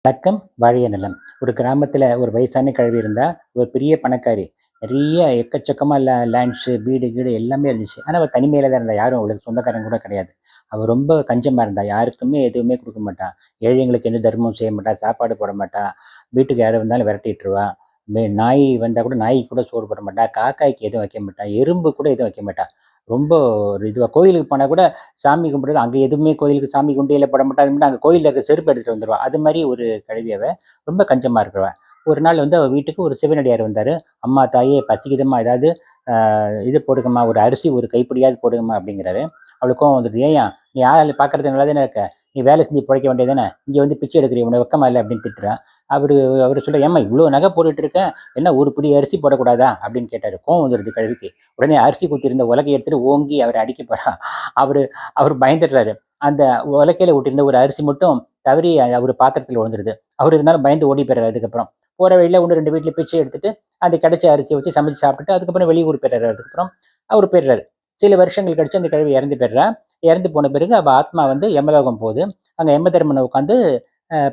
வணக்கம் வாழிய நலம். ஒரு கிராமத்துல ஒரு வயசான கிழவி இருந்தா. ஒரு பெரிய பணக்காரி. நிறைய எக்கச்சக்கமா லேண்ட்ஸு, வீடு கீடு எல்லாமே இருந்துச்சு. ஆனா, அவ தனிமையில தான் இருந்தா. யாரும் அவளுக்கு சொந்தக்காரங்க கூட கிடையாது. அவ ரொம்ப கஞ்சமா இருந்தா. யாருக்குமே எதுவுமே குடுக்க மாட்டா. ஏழைங்களுக்கு எந்த தர்மமும் செய்ய மாட்டா. சாப்பாடு போட மாட்டா. வீட்டுக்கு யாரு வந்தாலும் விரட்டி விட்டுருவா. நாய் வந்தா கூட நாய்க்கு கூட சோறு போட மாட்டா. காக்காய்க்கு எதுவும் வைக்க மாட்டா. எறும்பு கூட எதுவும் வைக்க மாட்டா. ரொம்ப ஒரு இதுவா கோயிலுக்கு போனா கூட சாமி கும்பிடுறது அங்க எதுவுமே கோயிலுக்கு சாமி குண்டையில போட மாட்டா. அது மட்டும் அங்க கோயில்ல இருக்க செருப்பு எடுத்துட்டு வந்துருவா. அது மாரி ஒரு கிழவி அவ. ரொம்ப கஞ்சமா இருக்கிறவ. ஒரு நாள் வந்து அவ வீட்டுக்கு ஒரு சிவனடியார் வந்தாரு. "அம்மா தாயே பசிக்குதும்மா ஏதாவது இது போடுங்கம்மா, ஒரு அரிசி ஒரு கைப்பிடியாவது போடுங்கம்மா" அப்படிங்கிறாரு. அவளுக்கு கோவம் வந்துருது. "ஏய்யா நீ ஆளு பார்க்கறதுக்கு நல்லா தானே இருக்க. நீ வேலை செஞ்சு பொழைக்க வேண்டியது தானே. இங்க வந்து பிச்சை எடுக்குறியே உனக்கு வெட்கமா இல்ல?" அப்படின்னு திட்டுறா. அவரு அவரு சொல்றாரு, "ஏம்மா இவ்ளோ நகை போட்டுட்டு இருக்க. என்ன ஒரு பிடி அரிசி போடக்கூடாதா?" அப்படின்னு கேட்டாரு. கோவம் வந்துருது கிழவிக்கு. உடனே அரிசி குத்தியிருந்த உலக்கைய எடுத்துட்டு ஓங்கி அவர அடிக்க போறா. அவரு அவரு பயந்துடுறாரு. அந்த உலக்கையில ஊட்டியிருந்த ஒரு அரிசி மட்டும் தவறி அவரு பாத்திரத்துல விழுந்துருது. அவரு இருந்தாலும் பயந்து ஓடி போயிறாரு அதுக்கப்புறம். போற வழியில 1, 2 வீட்ல பிச்சை எடுத்துட்டு, அந்த கிடைச்ச அரிசிய வச்சு சமைச்சு சாப்பிட்டுட்டு, அதுக்கப்புறம் வெளியூர் போயிறாரு. அதுக்கப்புறம் அவரு போயிறாரு. சில வருஷங்கள் கழிச்சு அந்த கிழவி இறந்து போயிடுறா. இறந்து போன பிறகு அவ ஆத்மா வந்து யமலோகம் போகுது. அங்க யமதர்மன உட்காந்து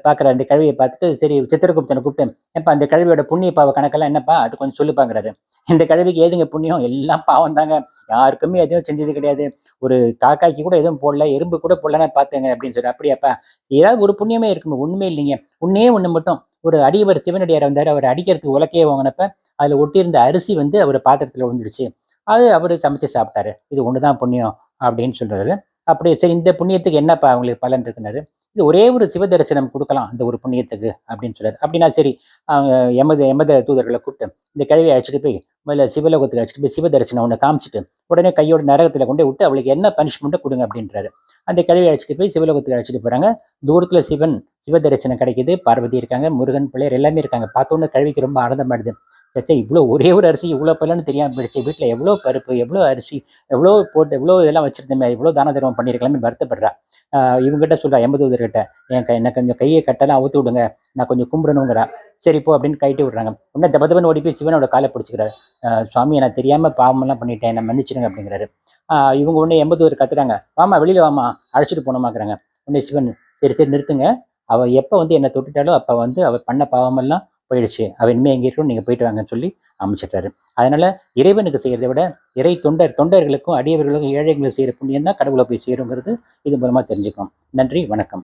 பார்க்குறாரு. அந்த கிழவிய பார்த்துட்டு, சரி சித்திரகுப்தன கூப்பிட்டு, "ஏன்பா அந்த கிழவியோட புண்ணிய பாவ கணக்கெல்லாம் என்னப்பா? அது கொஞ்சம் சொல்லுப்பாங்கிறாரு." இந்த கிழவிக்கு ஏதுங்க புண்ணியம்? எல்லாம் பாவம் தாங்க. யாருக்குமே எதுவும் செஞ்சது கிடையாது. ஒரு காக்காய்க்கு கூட எதுவும் போடல, எறும்பு கூட போடலன்னா பார்த்துக்கங்க அப்படின்னு சொல்லி. "அப்படியாப்பா? ஏதாவது ஒரு புண்ணியமே இருக்குமே." "ஒண்ணுமே இல்லைங்க. ஒண்ணே ஒண்ணு மட்டும்." ஒரு அடியவர் சிவனடியார் வந்தாரு. அவர அடிக்கிறதுக்கு உலக்கைய வாங்குனப்ப, அதுல ஒட்டியிருந்த அரிசி வந்து அவரு பாத்திரத்துல விழுந்துடுச்சு. அது அவரு சமைச்சு சாப்பிட்டாரு. "இது ஒண்ணு தான் புண்ணியம்." அப்படின்னு சொல்றாரு. அப்படியே சரி இந்த புண்ணியத்துக்கு என்னப்பா உங்களுக்கு பலன் இருக்குன்னாரு. "இது ஒரே ஒரு சிவ தரிசனம் குடுக்கலாம், அந்த ஒரு புண்ணியத்துக்கு." அப்படின்னு சொல்றாரு. அப்படின்னா சரி, அவங்க எமத தூதர்கள கூப்பிட்டு, இந்த கிழவிய அழைச்சுட்டு போய் முதல்ல சிவலோகத்துக்கு அழைச்சுட்டு போய் சிவ தரிசனம் ஒண்ண காமிச்சுட்டு, உடனே கையோட நரகத்துல கொண்டு போய் விட்டு அவளுக்கு என்ன பனிஷ்மென்ட்டோ குடுங்க அப்படின்றாரு. அந்த கிழவிய அழைச்சுட்டு போய் சிவலோகத்துக்கு அழைச்சுட்டு போறாங்க. தூரத்துல சிவன் சிவ தரிசனம் கிடைக்குது. பார்வதி இருக்காங்க, முருகன், பிள்ளையார் எல்லாமே இருக்காங்க. பார்த்தோனே கிழவிக்கு ரொம்ப ஆனந்தமாயிடுது. ச்சே! இவ்ளோ ஒரே ஒரு அரிசி இவ்ளோ பலன்னு தெரியாம போயிடுச்சே! வீட்ல எவ்ளோ பருப்பு, எவ்ளோ அரிசி, எவ்ளோ போட்டு எவ்ளோ இதெல்லாம் வச்சிருந்தோமே! எவ்ளோ தான தர்மம் பண்ணியிருக்கலாமேன்னு வருத்தப்படுறா. இவங்ககிட்ட சொல்றா யமதூதர்கிட்ட, "எனக்கு கொஞ்சம் கைய கட்டெல்லாம் அவுத்து விடுங்க. நான் கொஞ்சம் கும்பிடணுங்கிறா." "சரி போ" அப்படின்னு கழட்டி விடுறாங்க. உடனே தபதபன்னு ஓடி போய் சிவனோட கால பிடிச்சுக்கிறாரு. "சுவாமி நான் தெரியாம பாவமெல்லாம் பண்ணிட்டேன். என்ன மன்னிச்சுடுங்க" அப்படிங்கிறாரு. இவங்க உடனே எம்பதூதர் கத்துறாங்க. "வாம்மா வெளியில வாம்மா, அழைச்சிட்டு போணுமாங்கிறாங்க." உடனே சிவன், "சரி, சரி நிறுத்துங்க. அவ எப்ப வந்து என்ன தொட்டுட்டாளோ, அப்ப வந்து அவ பண்ண பாவமெல்லாம் போயிடுச்சு. அவ இனிமே எங்க இருக்கட்டும், நீங்க போயிட்டு வாங்கன்னு" சொல்லி அனுப்பிச்சுட்டாரு. அதனால இறைவனுக்கு செய்யறத விட, இறை தொண்டர்களுக்கும், அடியவர்களுக்கும், ஏழைகளுக்கும் செய்யற புண்ணியம் தான் கடவுள போய் சேருங்கிறது இது மூலமா தெரிஞ்சுக்கிறோம். நன்றி, வணக்கம்.